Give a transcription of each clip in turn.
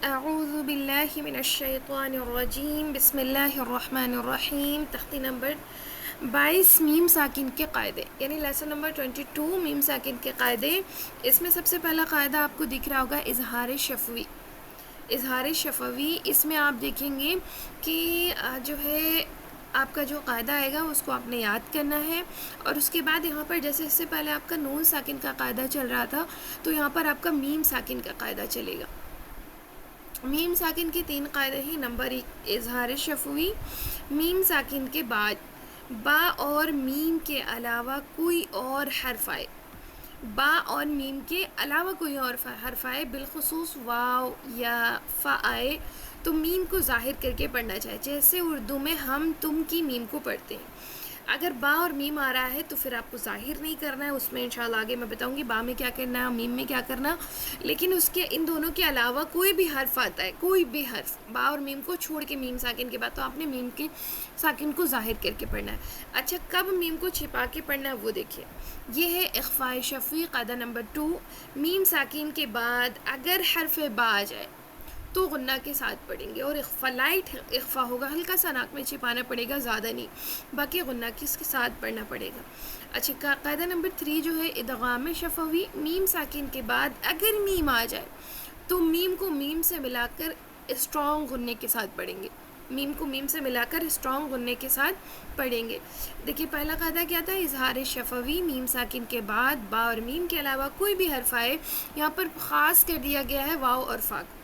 اعوذ باللہ من الشیطان الرجیم بسم اللہ الرحمن الرحیم. تختی نمبر 22 میم ساکن کے قاعدے، یعنی لیسن نمبر 22 میم ساکن کے قاعدے. اس میں سب سے پہلا قاعدہ آپ کو دکھ رہا ہوگا اظہار شفوی. اظہار شفوی اس میں آپ دیکھیں گے کہ جو ہے آپ کا جو قاعدہ آئے گا اس کو آپ نے یاد کرنا ہے، اور اس کے بعد یہاں پر جیسے اس سے پہلے آپ کا نون ساکن کا قاعدہ چل رہا تھا تو یہاں پر آپ کا میم ساکن کا قاعدہ چلے گا. میم ساکن کے 3 قاعدے ہیں. نمبر 1 اظہار شفوی. میم ساکن کے بعد با اور میم کے علاوہ کوئی اور حرف آئے، با اور میم کے علاوہ کوئی اور حرف آئے، بالخصوص واو یا فا آئے تو میم کو ظاہر کر کے پڑھنا چاہیے، جیسے اردو میں ہم تم کی میم کو پڑھتے ہیں. اگر با اور میم آ رہا ہے تو پھر آپ کو ظاہر نہیں کرنا ہے. اس میں انشاءاللہ آگے میں بتاؤں گی با میں کیا کرنا ہے، میم میں کیا کرنا. لیکن اس کے ان دونوں کے علاوہ کوئی بھی حرف آتا ہے، کوئی بھی حرف با اور میم کو چھوڑ کے میم ساکن کے بعد، تو آپ نے میم کے ساکن کو ظاہر کر کے پڑھنا ہے. اچھا، کب میم کو چھپا کے پڑھنا ہے وہ دیکھیے. یہ ہے اخفاء شفوی قاعدہ نمبر 2. میم ساکن کے بعد اگر حرف با آ جائے تو غنہ کے ساتھ پڑھیں گے، اور اخفاء لائٹ اخفاء ہوگا، ہلکا سا ناک میں چھپانا پڑے گا، زیادہ نہیں، باقی غنہ کس کے ساتھ پڑھنا پڑے گا. اچھا، قاعدہ نمبر 3 جو ہے ادغام شفوی. میم ساکن کے بعد اگر میم آ جائے تو میم کو میم سے ملا کر اسٹرانگ غنے کے ساتھ پڑھیں گے. میم کو میم سے ملا کر اسٹرانگ غنے کے ساتھ پڑھیں گے. دیکھیے پہلا قاعدہ کیا تھا، اظہار شفوی. میم ساکن کے بعد با اور میم کے علاوہ کوئی بھی حرف آئے، یہاں پر خاص کر دیا گیا ہے واو اور فا کو،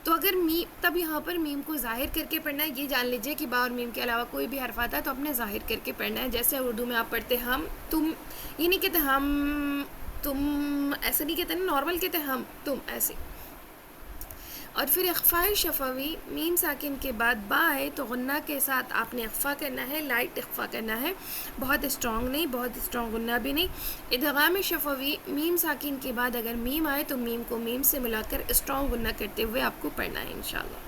تو اگر تب یہاں پر میم کو ظاہر کر کے پڑھنا ہے. یہ جان لیجئے کہ با اور میم کے علاوہ کوئی بھی حرف آتا ہے تو اپنے ظاہر کر کے پڑھنا ہے. جیسے اردو میں آپ پڑھتے ہم تم، یہ نہیں کہتے ہم تم، ایسے نہیں کہتے نا، نارمل کہتے ہم تم، ایسے. اور پھر اخفاء شفوی. میم ساکن کے بعد با آئے تو غنہ کے ساتھ آپ نے اخفاء کرنا ہے، لائٹ اخفاء کرنا ہے، بہت اسٹرانگ نہیں، بہت اسٹرانگ غنہ بھی نہیں. ادغام شفوی. میم ساکن کے بعد اگر میم آئے تو میم کو میم سے ملا کر اسٹرانگ غنہ کرتے ہوئے آپ کو پڑھنا ہے انشاءاللہ.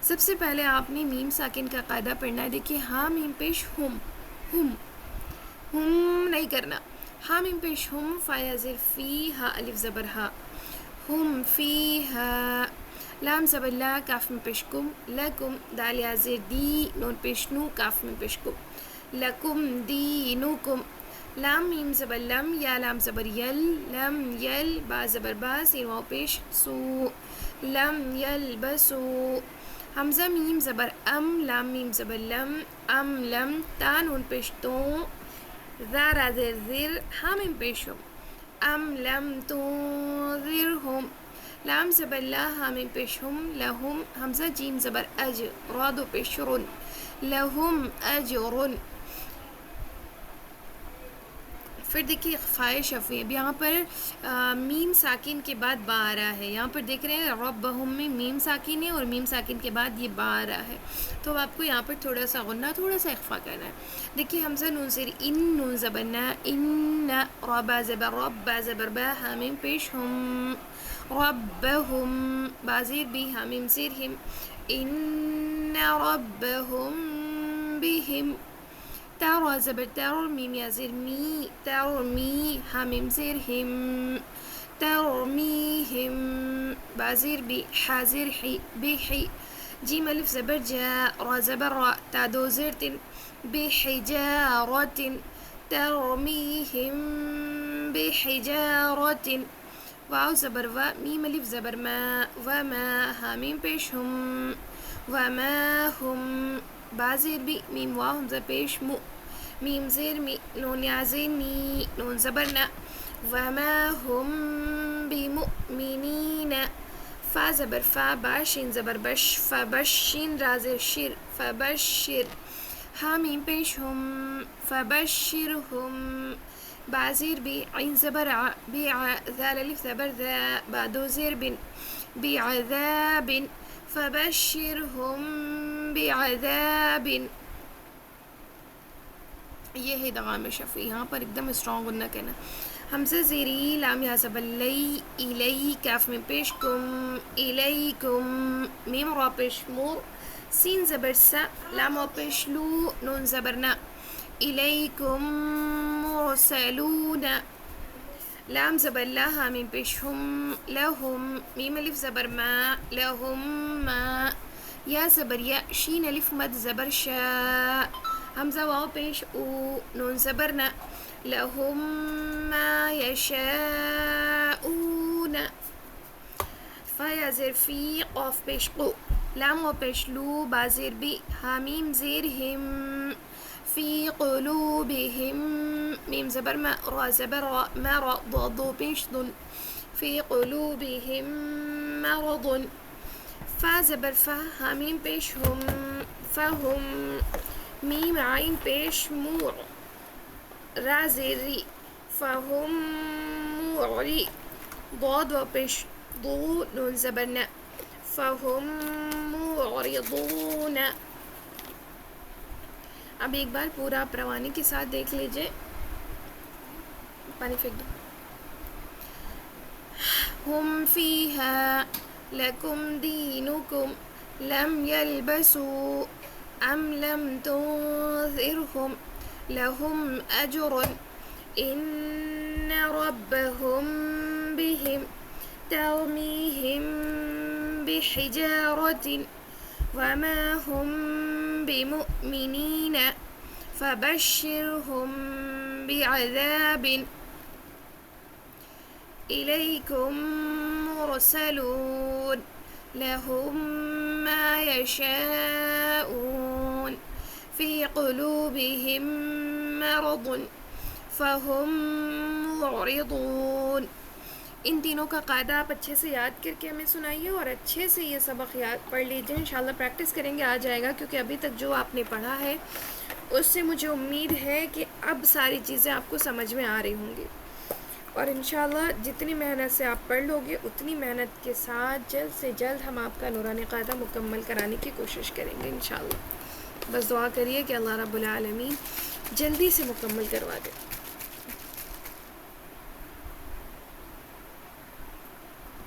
سب سے پہلے آپ نے میم ساکن کا قاعدہ پڑھنا ہے. دیکھیے ہاں میم پیش ہم، ہم ہم نہیں کرنا. ہاں میم پیش ہم، فا یا زیر فی، ہا الف زبر ہا، ہم فی ہا. لام زبر لا، کاف میں پیش کم، لکم. دال یا زیر دی، نون پیش نو، کاف میں پیش کم، لکم دینکم. لام میم زبر لم، یا لام زبر یل، لم یل. با زبر با، سین واو پیش سو، لم یلبسو. حمزہ میم زبر ام، لام میم زبر لم، ام لم. تا نون پیش تو، ذا را زیر زر، ہا میم پیش ہم، ام لم تنذرہم. لام زبر لا، ہا میم پیش ہم، لہم. حمزہ جیم زبر اج، را دو پیش رن، لہم اجرن. پھر دیکھیے اخفاء شفوی. اب یہاں پر میم ساکن کے بعد با آ رہا ہے. یہاں پر دیکھ رہے ہیں ربہم میں میم ساکن ہے اور میم ساکن کے بعد یہ با آ رہا ہے، تو آپ کو یہاں پر تھوڑا سا غنہ، تھوڑا سا اخفاء کرنا ہے. دیکھیے حمزہ نون زیر ان، نون زبر نا، ان. را با زبر رب، با زبر با، ہا میم پیش ہم، ربہم. با زیر بی، ہا میم زیر ہم، ان ربہم بہم. تارا زبر تار، میم یا زیر می، ترمی، ہا میم زیر ہم، ترمیہم. با زیر بی، حا زیر حی، بحی. جیم الف زبر جا، را زبر را، تا دو زیر تن، بحجارت، ترمیہم بحجارت. واو زبر وا، میم الف زبر ما، وما، ہا میم پیش ہم، وما ہم. با زیر بی، میم واو حمزہ پیش مو، میم زیر می، نون یا زیر نی، نون زبر نا، وما ہم بمؤمنین. فا زبر فا، با شین زبر بش، فبشین. را زیر شر، فبشر. ہا میم پیش ہم، فبشرہم. با زیر بی، عین زبر ع، بیع. ذال الف زبر ذا، با دو زیر بن، بعذاب، فبشرہم بعذاب. یہ ہے ادغام شفوی. یہاں پر ایک دم اسٹرانگ غنہ کہنا. حمزہ زیری، لام یا زبر لی، الی، کاف میں پیش کم، الیکم. میم را پیش مو، سین زبر سا، لام واو پیش لو، نون زبر نا، الیکم مرسلون. لام زبر لا ہا میم پیش ہم لہم میم الف زبر ما لہم ما یا زبر یا شین الف مد زبر شا حمزہ واو پیش او نون زبر نا لہم ما یشاؤون فا یا زیر فی قاف پیش قو لام واو پیش لو با زیر بی حامیم زیر ہم فی قلوبہم میم زبر ما را زبر را ما را ضاد پیش دن فی قلوبہم مرض فا زبر فا حامیم پیش ہم فہم میم عین پیش مور را زیر ری فہم موری ضاد و پیش ضو نون زبر نا فہم معرضون. اب ایک بار پورا آپ روانی کے ساتھ دیکھ لیجئے. پانی پھینک دو. ہم فیہا لکم دینکم لم یلبسوا ام لم تنذرہم لہم اجر ان ربہم بہم ترمیہم بحجارۃ وما هم بمؤمنین فبشرهم بعذاب إليكم مرسلون لهم ما يشاءون في قلوبهم مرض فهم معرضون. ان تینوں کا قاعدہ آپ اچھے سے یاد کر کے ہمیں سنائیے اور اچھے سے یہ سبق یاد پڑھ لیجیے. انشاءاللہ پریکٹس کریں گے آ جائے گا، کیونکہ ابھی تک جو آپ نے پڑھا ہے اس سے مجھے امید ہے کہ اب ساری چیزیں آپ کو سمجھ میں آ رہی ہوں گی. اور انشاءاللہ جتنی محنت سے آپ پڑھ لو گے اتنی محنت کے ساتھ جلد سے جلد ہم آپ کا نورانی قاعدہ مکمل کرانے کی کوشش کریں گے انشاءاللہ. بس دعا کریے کہ اللہ رب العالمین جلدی سے مکمل کروا دے.